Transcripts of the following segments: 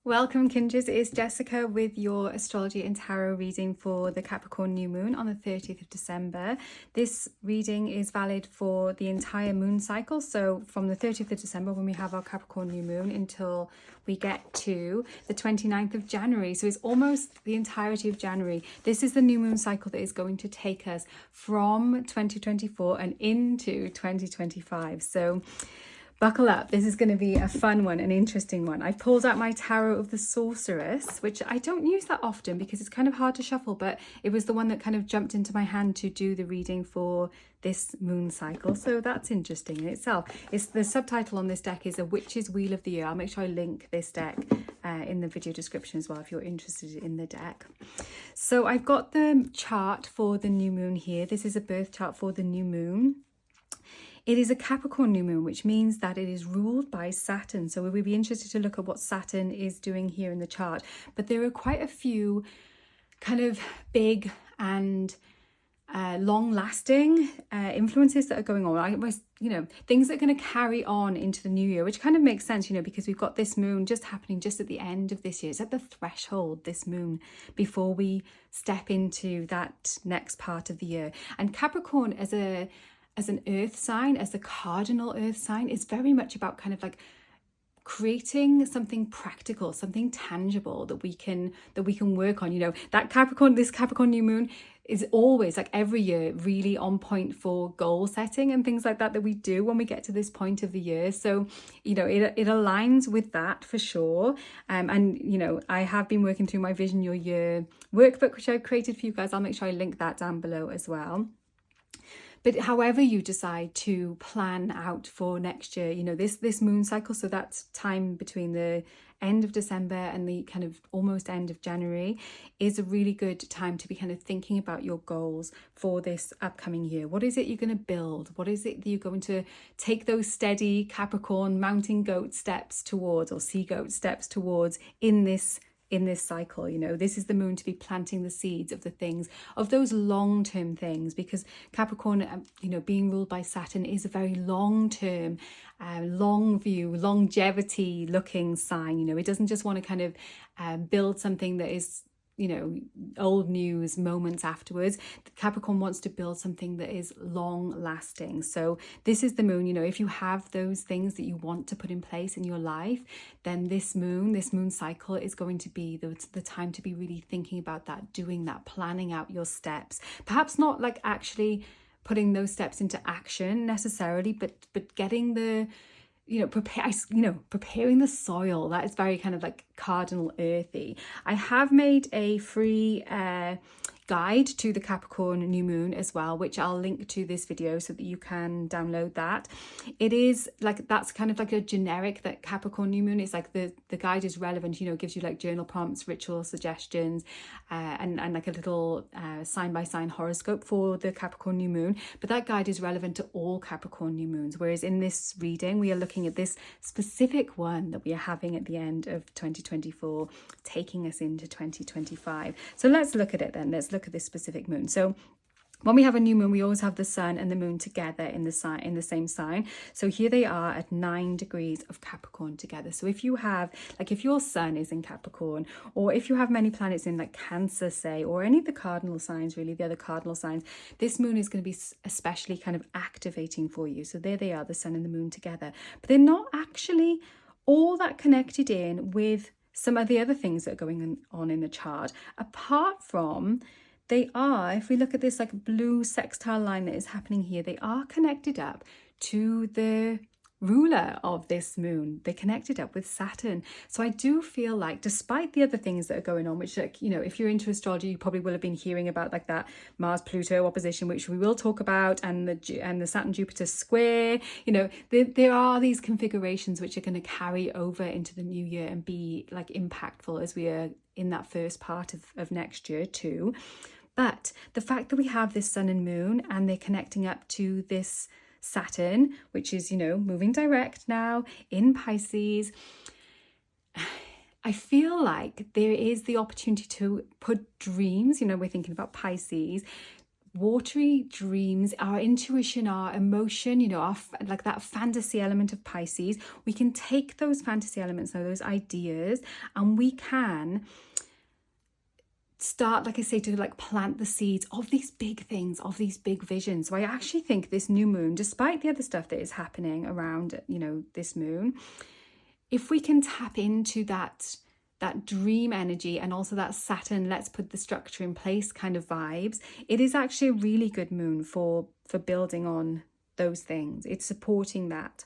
Welcome, kindreds. It is Jessica with your astrology and tarot reading for the Capricorn New Moon on the 30th of December. This reading is valid for the entire moon cycle, so from the 30th of December when we have our Capricorn New Moon until we get to the 29th of January. So it's almost the entirety of January. This is the new moon cycle that is going to take us from 2024 and into 2025. So buckle up, this is going to be a fun one, an interesting one. I've pulled out my Tarot of the Sorceress, which I don't use that often because it's kind of hard to shuffle, but it was the one that kind of jumped into my hand to do the reading for this moon cycle. So that's interesting in itself. It's the subtitle on this deck is A Witch's Wheel of the Year. I'll make sure I link this deck in the video description as well if you're interested in the deck. So I've got the chart for the new moon here. This is a birth chart for the new moon. It is a Capricorn new moon, which means that it is ruled by Saturn. So we'll be interested to look at what Saturn is doing here in the chart. But there are quite a few kind of big and long-lasting influences that are going on. Things that are going to carry on into the new year, which kind of makes sense, because we've got this moon just happening just at the end of this year. It's at the threshold, this moon, before we step into that next part of the year. And Capricorn as an earth sign, as the cardinal earth sign, is very much about kind of like creating something practical, something tangible that we can work on. This Capricorn new moon is always, like every year, really on point for goal setting and things like that we do when we get to this point of the year. So it aligns with that for sure. I have been working through my Vision Your Year workbook, which I've created for you guys. I'll make sure I link that down below as well. But however you decide to plan out for next year, this moon cycle, so that's time between the end of December and the kind of almost end of January, is a really good time to be kind of thinking about your goals for this upcoming year. What is it you're going to build? What is it that you're going to take those steady Capricorn mountain goat steps towards, or sea goat steps towards in this cycle? This is the moon to be planting the seeds of those long-term things, because Capricorn, being ruled by Saturn, is a very long-term, long view, longevity looking sign. It doesn't just want to kind of build something that is old news moments afterwards. Capricorn wants to build something that is long lasting. So this is the moon, if you have those things that you want to put in place in your life, then this moon cycle is going to be the time to be really thinking about that, doing that, planning out your steps. Perhaps not like actually putting those steps into action necessarily, but getting the preparing the soil. That is very kind of like cardinal earthy. I have made a free guide to the Capricorn new moon as well, which I'll link to this video so that you can download that. It is like, that's kind of like a generic, that Capricorn new moon is like the guide is relevant, gives you like journal prompts, ritual suggestions, and like a little sign by sign horoscope for the Capricorn new moon. But that guide is relevant to all Capricorn new moons, whereas in this reading we are looking at this specific one that we are having at the end of 2024, taking us into 2025. So let's look at it then. Let's look at this specific moon. So when we have a new moon, we always have the sun and the moon together in the same sign. So here they are at 9 degrees of Capricorn together. So if you have, like, if your sun is in Capricorn, or if you have many planets in like Cancer, say, or any of the cardinal signs, really, the other cardinal signs, this moon is going to be especially kind of activating for you. So there they are, the sun and the moon together. But they're not actually all that connected in with some of the other things that are going on in the chart, apart from they are, if we look at this like blue sextile line that is happening here, they are connected up to the ruler of this moon. They connected up with Saturn. So I do feel like, despite the other things that are going on, which, like, if you're into astrology, you probably will have been hearing about like that Mars-Pluto opposition, which we will talk about, and the Saturn-Jupiter square. There are these configurations which are going to carry over into the new year and be like impactful as we are in that first part of next year too. But the fact that we have this sun and moon and they're connecting up to this Saturn, which is, moving direct now in Pisces, I feel like there is the opportunity to put dreams, we're thinking about Pisces, watery dreams, our intuition, our emotion, you know, our like that fantasy element of Pisces. We can take those fantasy elements, those ideas, and we can start, like I say, to like plant the seeds of these big things, of these big visions. So I actually think this new moon, despite the other stuff that is happening around, you know, this moon, if we can tap into that dream energy and also that Saturn, let's put the structure in place kind of vibes, it is actually a really good moon for building on those things. It's supporting that.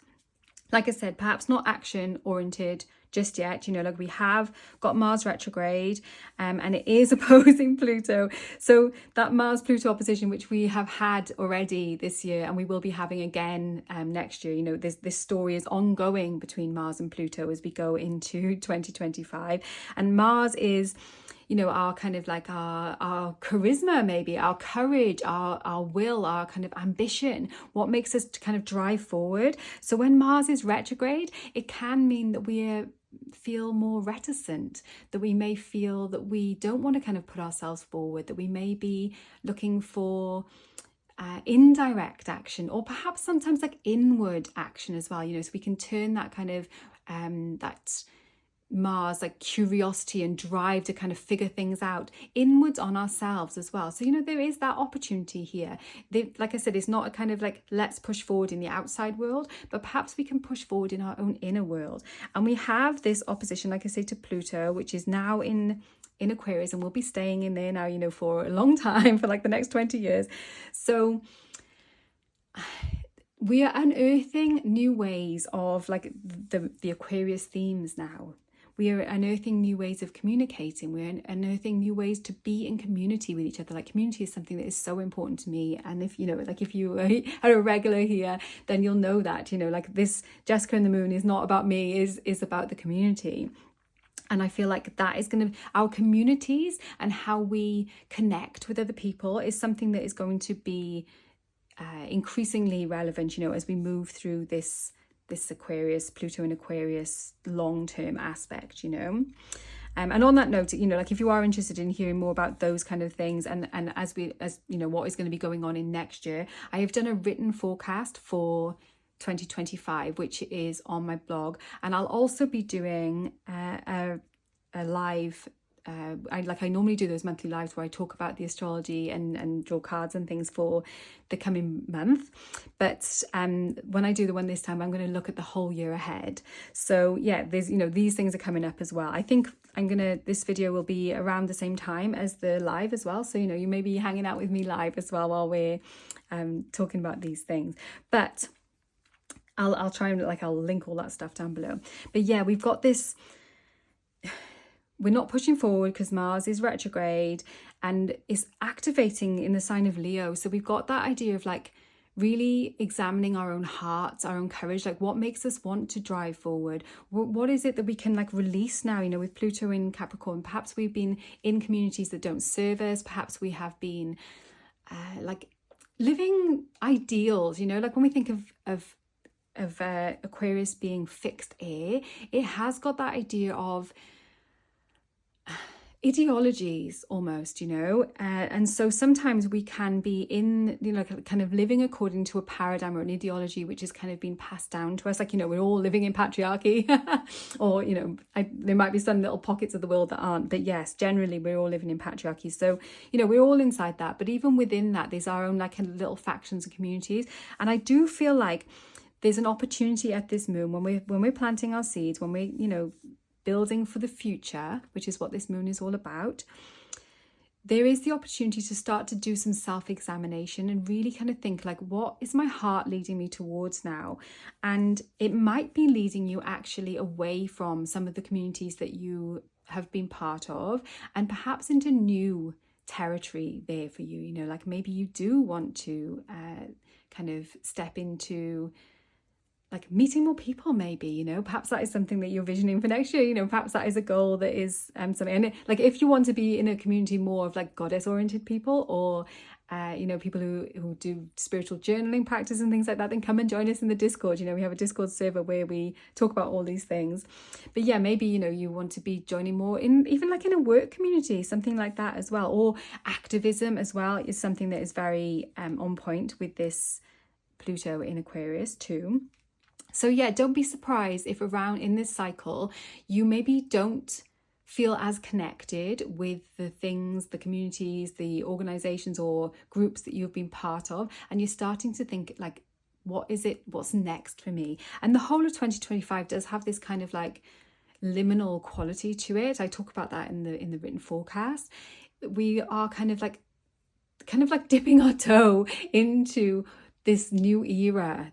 Like I said, perhaps not action oriented just yet, you know, like we have got Mars retrograde, and it is opposing Pluto. So that Mars-Pluto opposition, which we have had already this year, and we will be having again next year, you know, this story is ongoing between Mars and Pluto as we go into 2025. And Mars is, you know, our kind of like our charisma, maybe our courage, our will, our kind of ambition, what makes us to kind of drive forward. So when Mars is retrograde, it can mean that we feel more reticent, that we may feel that we don't want to kind of put ourselves forward, that we may be looking for indirect action, or perhaps sometimes like inward action as well, you know, so we can turn that kind of that Mars, like curiosity and drive to kind of figure things out inwards on ourselves as well. So, you know, there is that opportunity here. Like I said, it's not a kind of like, let's push forward in the outside world, but perhaps we can push forward in our own inner world. And we have this opposition, like I say, to Pluto, which is now in Aquarius, and will be staying in there now, you know, for a long time, for like the next 20 years. So we are unearthing new ways of like the Aquarius themes now. We are unearthing new ways of communicating. We're unearthing new ways to be in community with each other. Like community is something that is so important to me. And if, you know, like if you are a regular here, then you'll know that, you know, like this Jessica and the Moon is not about me, is about the community. And I feel like that is going to, our communities and how we connect with other people is something that is going to be increasingly relevant, you know, as we move through this Aquarius, Pluto and Aquarius long-term aspect, you know. And on that note, you know, like if you are interested in hearing more about those kind of things, and as you know, what is going to be going on in next year, I have done a written forecast for 2025, which is on my blog, and I'll also be doing a live I normally do those monthly lives where I talk about the astrology and draw cards and things for the coming month. But when I do the one this time, I'm going to look at the whole year ahead. So yeah, there's, you know, these things are coming up as well. I think this video will be around the same time as the live as well. So, you know, you may be hanging out with me live as well while we're talking about these things. But I'll try and I'll link all that stuff down below. But yeah, we've got this. We're not pushing forward because Mars is retrograde and is activating in the sign of Leo. So we've got that idea of like really examining our own hearts, our own courage, like what makes us want to drive forward. What is it that we can like release now, you know, with Pluto in Capricorn? Perhaps we've been in communities that don't serve us. Perhaps we have been like living ideals, you know, like when we think of Aquarius being fixed air, it has got that idea of ideologies almost, you know, and so sometimes we can be in, you know, kind of living according to a paradigm or an ideology which has kind of been passed down to us, like, you know, we're all living in patriarchy or, you know, there might be some little pockets of the world that aren't, but yes, generally we're all living in patriarchy. So, you know, we're all inside that, but even within that there's our own like little factions and communities. And I do feel like there's an opportunity at this moon when we're planting our seeds, when we're, you know, building for the future, which is what this moon is all about. There is the opportunity to start to do some self-examination and really kind of think like, what is my heart leading me towards now? And it might be leading you actually away from some of the communities that you have been part of and perhaps into new territory there for you. You know, like maybe you do want to kind of step into like meeting more people, maybe, you know, perhaps that is something that you're visioning for next year, you know, perhaps that is a goal that is something. And like if you want to be in a community more of like goddess oriented people or you know, people who do spiritual journaling practice and things like that, then come and join us in the Discord. You know, we have a Discord server where we talk about all these things. But yeah, maybe, you know, you want to be joining more in even like in a work community, something like that as well. Or activism as well is something that is very on point with this Pluto in Aquarius too. So yeah, don't be surprised if around in this cycle, you maybe don't feel as connected with the things, the communities, the organizations or groups that you've been part of. And you're starting to think like, what is it? What's next for me? And the whole of 2025 does have this kind of like liminal quality to it. I talk about that in the written forecast. We are kind of like dipping our toe into this new era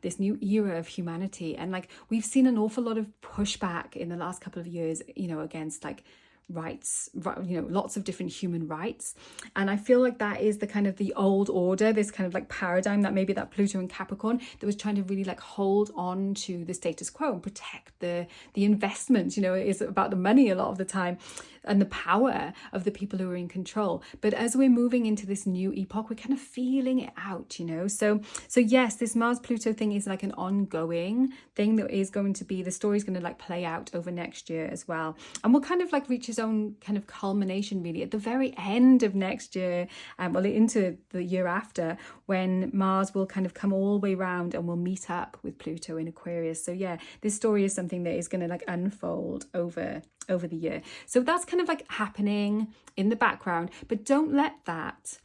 of humanity. And like, we've seen an awful lot of pushback in the last couple of years, you know, against like rights, you know, lots of different human rights. And I feel like that is the kind of the old order, this kind of like paradigm that maybe that Pluto and Capricorn that was trying to really like hold on to the status quo and protect the investment. You know, it is about the money a lot of the time and the power of the people who are in control. But as we're moving into this new epoch, we're kind of feeling it out, you know. So yes, this Mars Pluto thing is like an ongoing thing that is going to be, the story's going to like play out over next year as well. And we'll kind of like reach its own kind of culmination really at the very end of next year, well, into the year after, when Mars will kind of come all the way around and will meet up with Pluto in Aquarius. So yeah, this story is something that is going to like unfold over the year. So that's kind of like happening in the background, but don't let that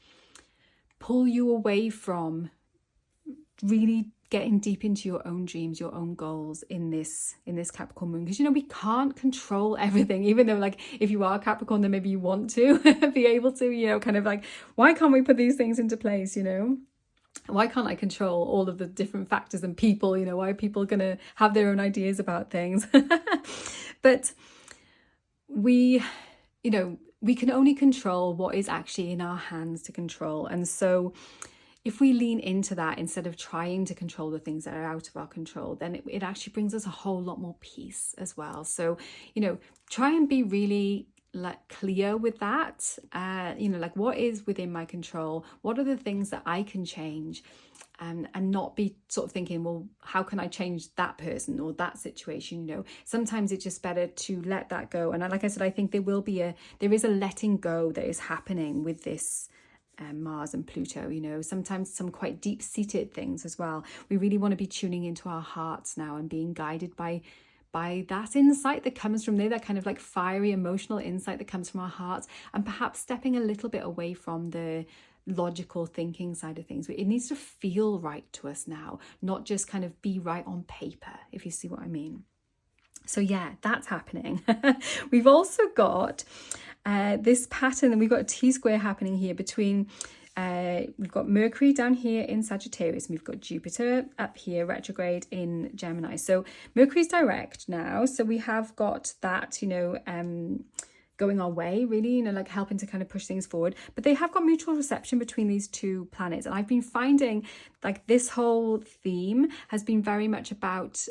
pull you away from really getting deep into your own dreams, your own goals in this Capricorn moon. Because, you know, we can't control everything, even though like if you are Capricorn, then maybe you want to be able to, you know, kind of like, why can't we put these things into place, you know? Why can't I control all of the different factors and people, you know, why are people going to have their own ideas about things? But we can only control what is actually in our hands to control. And so if we lean into that instead of trying to control the things that are out of our control, then it actually brings us a whole lot more peace as well. So, you know, try and be really like clear with that, you know, like what is within my control? What are the things that I can change? And not be sort of thinking, well, how can I change that person or that situation? You know, sometimes it's just better to let that go. And like I said, I think there is a letting go that is happening with this Mars and Pluto, you know, sometimes some quite deep-seated things as well. We really want to be tuning into our hearts now and being guided by that insight that comes from there, that kind of like fiery emotional insight that comes from our hearts, and perhaps stepping a little bit away from the logical thinking side of things. It needs to feel right to us now, not just kind of be right on paper, if you see what I mean. So yeah, that's happening. We've also got this pattern, and we've got a T-square happening here between we've got Mercury down here in Sagittarius, and we've got Jupiter up here retrograde in Gemini. So Mercury's direct now, so we have got that, you know, going our way, really, you know, like helping to kind of push things forward. But they have got mutual reception between these two planets. And I've been finding like this whole theme has been very much about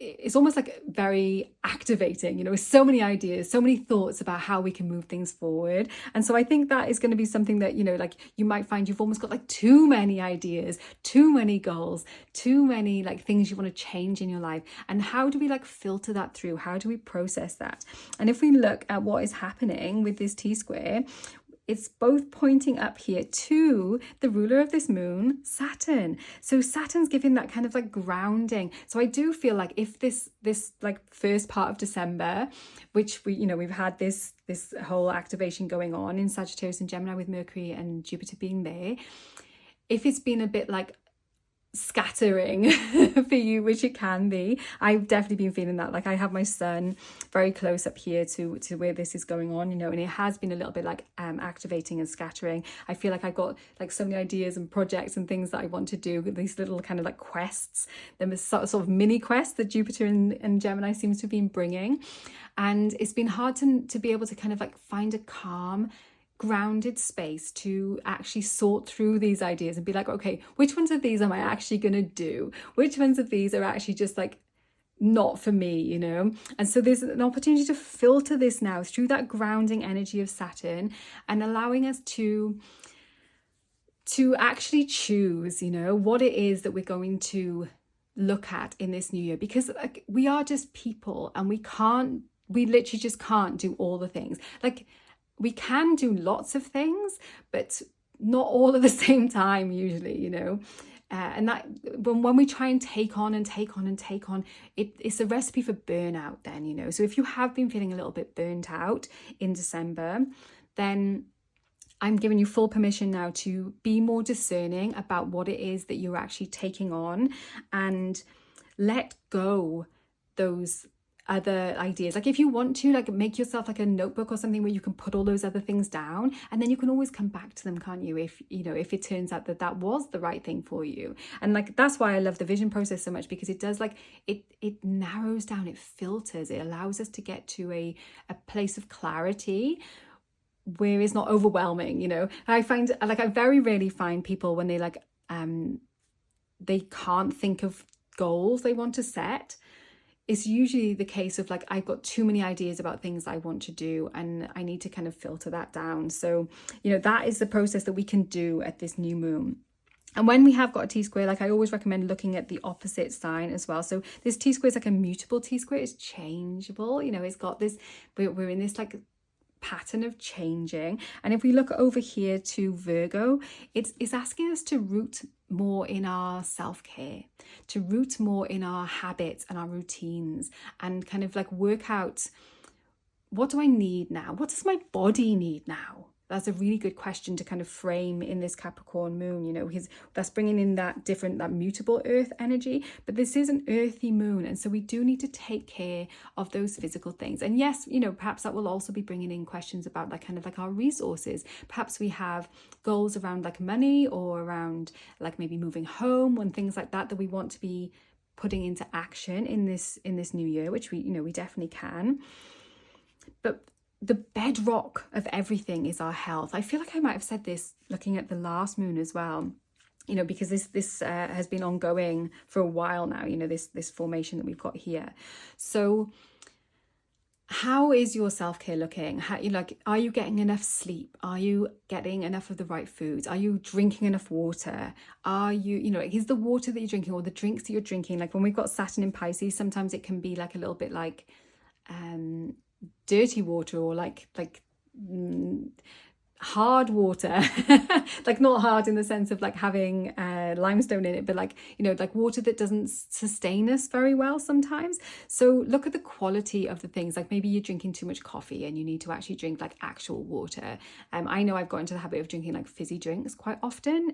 it's almost like very activating, you know, with so many ideas, so many thoughts about how we can move things forward. And so I think that is going to be something that, you know, like you might find you've almost got like too many ideas, too many goals, too many like things you want to change in your life. And how do we like filter that through? How do we process that? And if we look at what is happening with this T-square, it's both pointing up here to the ruler of this moon, Saturn. So Saturn's giving that kind of like grounding. So I do feel like if this like first part of December, which we've had this whole activation going on in Sagittarius and Gemini with Mercury and Jupiter being there, if it's been a bit like scattering for you, which it can be, I've definitely been feeling that. Like I have my sun very close up here to where this is going on, you know, and it has been a little bit like activating and scattering. I feel like I've got like so many ideas and projects and things that I want to do, these little kind of like quests, them sort of mini quests that Jupiter and Gemini seems to have been bringing. And it's been hard to be able to kind of like find a calm, grounded space to actually sort through these ideas and be like, okay, which ones of these am I actually going to do? Which ones of these are actually just like not for me, you know? And so there's an opportunity to filter this now through that grounding energy of Saturn and allowing us to to actually choose, you know, what it is that we're going to look at in this new year, because like, we are just people, and we literally just can't do all the things. Like, we can do lots of things, but not all at the same time usually, you know. And that when we try and take on and take on and take on, it's a recipe for burnout then, you know. So if you have been feeling a little bit burnt out in December, then I'm giving you full permission now to be more discerning about what it is that you're actually taking on, and let go those other ideas. Like, if you want to, like, make yourself like a notebook or something where you can put all those other things down, and then you can always come back to them, can't you, if you know, if it turns out that that was the right thing for you. And like, that's why I love the vision process so much, because it does, like, it narrows down, it filters, it allows us to get to a place of clarity where it's not overwhelming, you know. I find, like, I very rarely find people when they like they can't think of goals they want to set. It's usually the case of like, I've got too many ideas about things I want to do, and I need to kind of filter that down. So, you know, that is the process that we can do at this new moon. And when we have got a T-square, like, I always recommend looking at the opposite sign as well. So this T-square is like a mutable T-square. It's changeable, you know. It's got this, we're in this like pattern of changing. And if we look over here to Virgo, it's asking us to root more in our self-care, to root more in our habits and our routines, and kind of like work out, what do I need now? What does my body need now? That's a really good question to kind of frame in this Capricorn moon, you know, because that's bringing in that mutable earth energy. But this is an earthy moon. And so we do need to take care of those physical things. And yes, you know, perhaps that will also be bringing in questions about like kind of like our resources. Perhaps we have goals around like money, or around like maybe moving home and things like that we want to be putting into action in this new year, which we definitely can. But the bedrock of everything is our health. I feel like I might have said this looking at the last moon as well, you know, because this has been ongoing for a while now, you know, this formation that we've got here. So how is your self-care looking? How, you like, are you getting enough sleep? Are you getting enough of the right foods? Are you drinking enough water? Are you, you know, is the water that you're drinking, or the drinks that you're drinking, like when we've got Saturn in Pisces, sometimes it can be like a little bit like dirty water, or like hard water like not hard in the sense of like having limestone in it, but like, you know, like water that doesn't sustain us very well sometimes. So look at the quality of the things. Like, maybe you're drinking too much coffee and you need to actually drink like actual water. I know I've got into the habit of drinking like fizzy drinks quite often.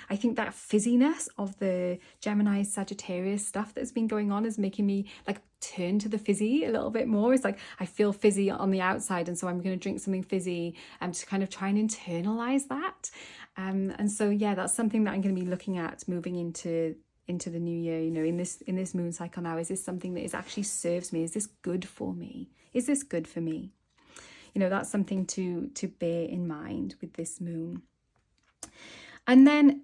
I think that fizziness of the Gemini Sagittarius stuff that's been going on is making me like turn to the fizzy a little bit more. It's like, I feel fizzy on the outside, and so I'm going to drink something fizzy to kind of try and internalize that. And so yeah, that's something that I'm going to be looking at moving into the new year, you know, in this moon cycle now. Is this something that actually serves me? Is this good for me? Is this good for me? You know, that's something to bear in mind with this moon. And then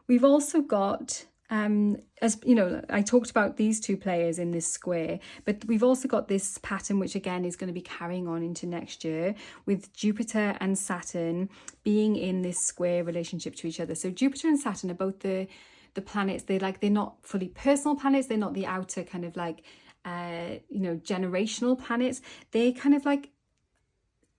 we've also got, as you know, I talked about these two players in this square, but we've also got this pattern, which again is going to be carrying on into next year, with Jupiter and Saturn being in this square relationship to each other. So Jupiter and Saturn are both the planets. They're not fully personal planets. They're not the outer kind of like generational planets. They're kind of like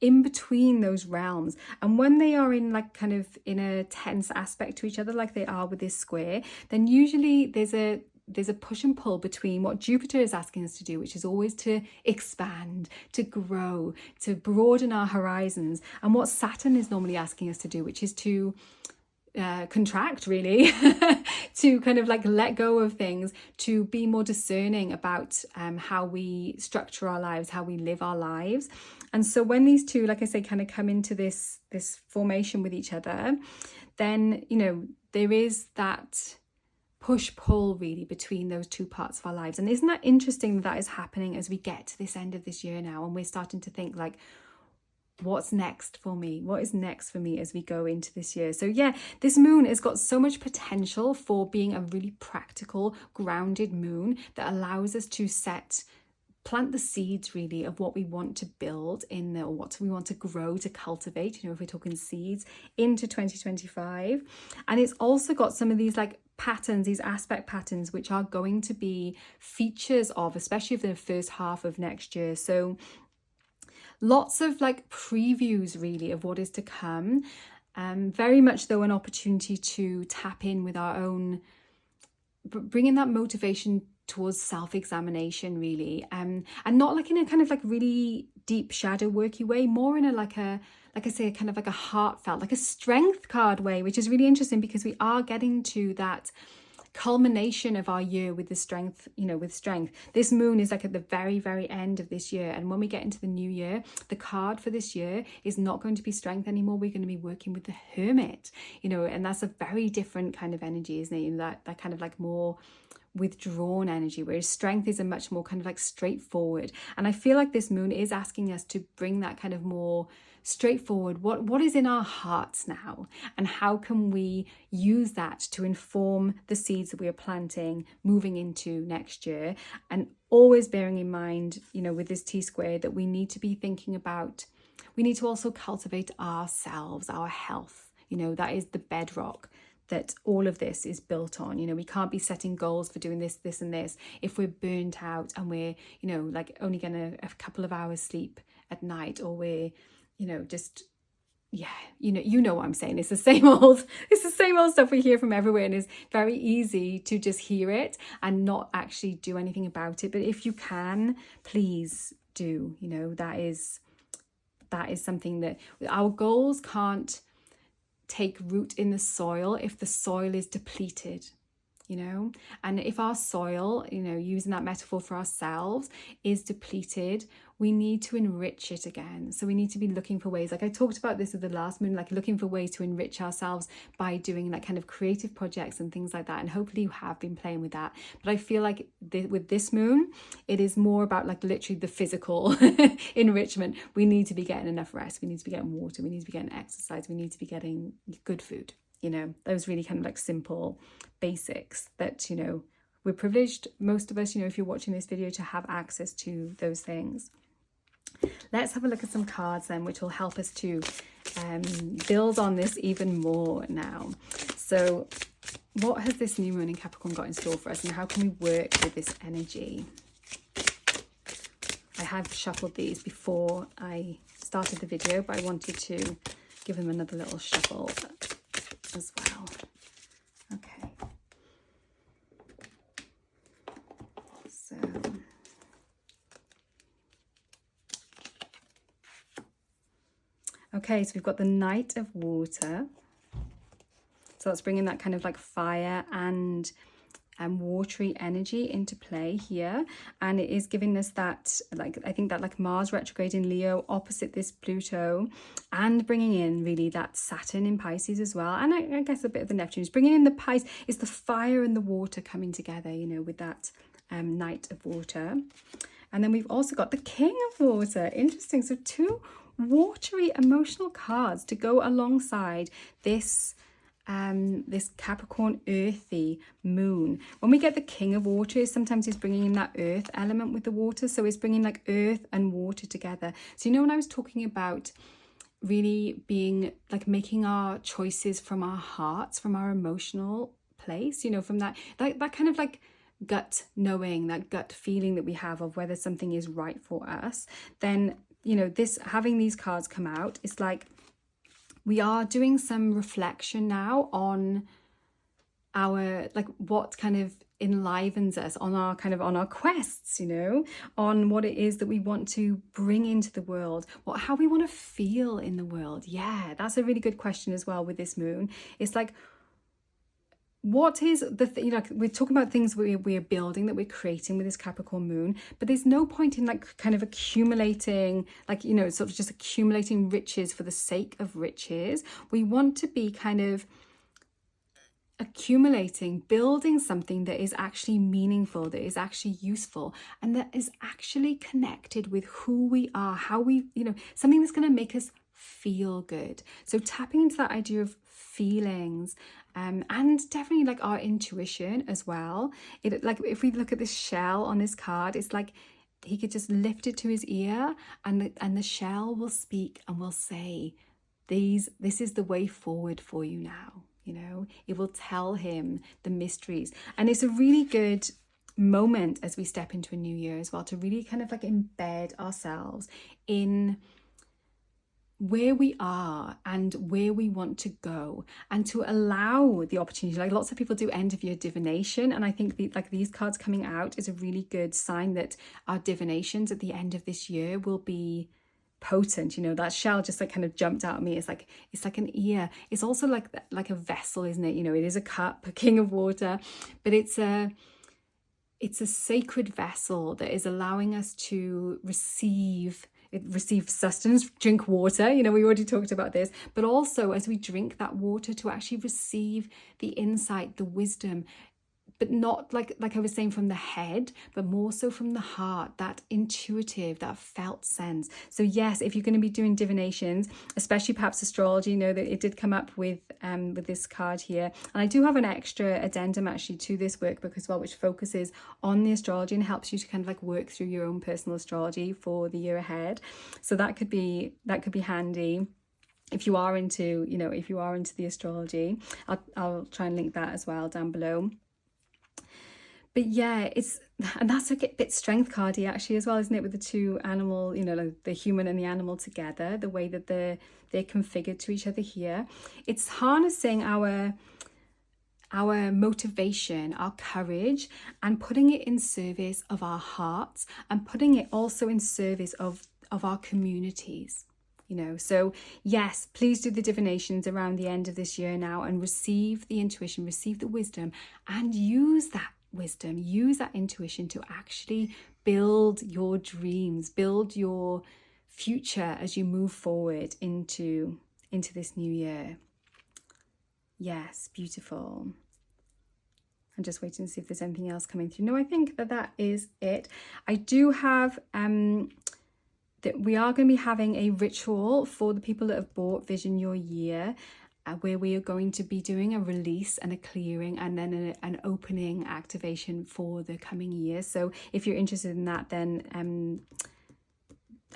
in between those realms. And when they are in like kind of in a tense aspect to each other, like they are with this square, then usually there's a push and pull between what Jupiter is asking us to do, which is always to expand, to grow, to broaden our horizons, and what Saturn is normally asking us to do, which is to contract, really, to kind of like let go of things, to be more discerning about how we structure our lives, how we live our lives. And so when these two, like I say, kind of come into this formation with each other, then, you know, there is that push-pull really between those two parts of our lives. And isn't that interesting that is happening as we get to this end of this year now, and we're starting to think like, what's next for me? What is next for me as we go into this year? So yeah, this moon has got so much potential for being a really practical, grounded moon that allows us to set plant the seeds really of what we want to build in the, or what we want to grow, to cultivate, you know, if we're talking seeds, into 2025. And it's also got some of these like patterns, these aspect patterns, which are going to be features of, especially of the first half of next year. So lots of like previews really of what is to come. Very much though an opportunity to tap in with our own, bringing that motivation towards self-examination really, and not like in a kind of like really deep shadow worky way, more in a like I say, kind of like a heartfelt, like a strength card way, which is really interesting because we are getting to that culmination of our year with the strength, you know, with strength. This moon is like at the very, very end of this year. And when we get into the new year, the card for this year is not going to be strength anymore. We're going to be working with the Hermit, you know, and that's a very different kind of energy, isn't it? You know, that kind of like more withdrawn energy, whereas strength is a much more kind of like straightforward. And I feel like this moon is asking us to bring that kind of more straightforward, what is in our hearts now, and how can we use that to inform the seeds that we are planting moving into next year. And always bearing in mind, you know, with this T-squared, that we need to be thinking about, we need to also cultivate ourselves, our health. You know, that is the bedrock that all of this is built on. You know, we can't be setting goals for doing this, this and this if we're burnt out and we're, you know, like only gonna a couple of hours sleep at night, or we're, you know, just, yeah, you know what I'm saying. It's the same old stuff we hear from everywhere, and it's very easy to just hear it and not actually do anything about it. But if you can, please do. You know, that is something that our goals can't take root in the soil if the soil is depleted, you know. And if our soil, you know, using that metaphor for ourselves, is depleted, we need to enrich it again. So we need to be looking for ways, like I talked about this with the last moon, like looking for ways to enrich ourselves by doing like kind of creative projects and things like that. And hopefully you have been playing with that. But I feel like with this moon, it is more about like literally the physical enrichment. We need to be getting enough rest. We need to be getting water. We need to be getting exercise. We need to be getting good food. You know, those really kind of like simple basics that, you know, we're privileged, most of us, you know, if you're watching this video, to have access to those things. Let's have a look at some cards then, which will help us to build on this even more now. So what has this new moon in Capricorn got in store for us, and how can we work with this energy? I have shuffled these before I started the video, but I wanted to give them another little shuffle as well. Okay. So okay, so we've got the Knight of Water. So that's bringing that kind of like fire and watery energy into play here, and it is giving us that, like, I think that like Mars retrograde in Leo opposite this Pluto, and bringing in really that Saturn in Pisces as well, and I guess a bit of the Neptune is bringing in the Pisces. It's the fire and the water coming together, you know, with that Knight of Water. And then we've also got the King of Water. Interesting. So two watery emotional cards to go alongside this this Capricorn earthy moon. When we get the King of Water, sometimes it's bringing in that earth element with the water, so it's bringing like earth and water together. So you know, when I was talking about really being like making our choices from our hearts, from our emotional place, you know, from that kind of like gut knowing, that gut feeling that we have of whether something is right for us, then, you know, this, having these cards come out, it's like we are doing some reflection now on our, like, what kind of enlivens us on our kind of, on our quests, you know, on what it is that we want to bring into the world, how we want to feel in the world. Yeah, that's a really good question as well with this moon. It's like, what is the you know, we're talking about things we're building, that we're creating with this Capricorn moon, but there's no point in like kind of accumulating, like, you know, sort of just accumulating riches for the sake of riches. We want to be kind of accumulating, building something that is actually meaningful, that is actually useful, and that is actually connected with who we are, how we, you know, something that's going to make us feel good. So tapping into that idea of feelings, and definitely like our intuition as well. It, like, if we look at this shell on this card, it's like just lift it to his ear, and the shell will speak and will say, this is the way forward for you now. You know, it will tell him the mysteries. And it's a really good moment as we step into a new year as well, to really kind of like embed ourselves in where we are and where we want to go, and to allow the opportunity. Like lots of people do end of year divination, and I think like these cards coming out is a really good sign that our divinations at the end of this year will be potent. You know, that shell just like kind of jumped out at me. It's like an ear. It's also like a vessel, isn't it? You know, it is a cup, a king of water, but it's a sacred vessel that is allowing us to receive sustenance, drink water. You know, we already talked about this, but also as we drink that water, to actually receive the insight, the wisdom, but not like I was saying from the head, but more so from the heart, that intuitive, that felt sense. So yes, if you're going to be doing divinations, especially perhaps astrology, you know that it did come up with this card here. And I do have an extra addendum actually to this workbook as well, which focuses on the astrology and helps you to kind of like work through your own personal astrology for the year ahead. So that could be handy if you are into, you know, if you are into the astrology. I'll try and link that as well down below. But yeah, and that's a bit strength cardy actually as well, isn't it? With the two animal, you know, like the human and the animal together, the way that they're configured to each other here. It's harnessing our motivation, our courage, and putting it in service of our hearts, and putting it also in service of our communities. You know, so yes, please do the divinations around the end of this year now, and receive the intuition, receive the wisdom, and use that wisdom, use that intuition to actually build your dreams, build your future as you move forward into this new year. Yes, beautiful. I'm just waiting to see if there's anything else coming through. No, I think that is it. I do have that we are going to be having a ritual for the people that have bought Vision Your Year, where we are going to be doing a release and a clearing, and then an opening activation for the coming year. So if you're interested in that, then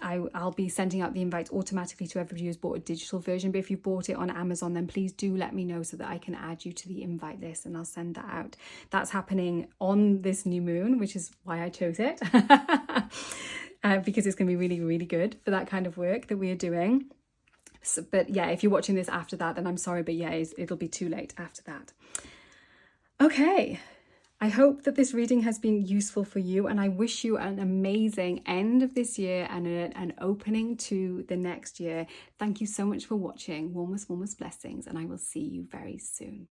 I'll be sending out the invite automatically to everybody who's bought a digital version. But if you bought it on Amazon, then please do let me know so that I can add you to the invite list, and I'll send that out. That's happening on this new moon, which is why I chose it. Because it's going to be really, really good for that kind of work that we are doing. So, but yeah, if you're watching this after that, then I'm sorry, but yeah, it'll be too late after that. Okay, I hope that this reading has been useful for you, and I wish you an amazing end of this year and an opening to the next year. Thank you so much for watching. Warmest blessings, and I will see you very soon.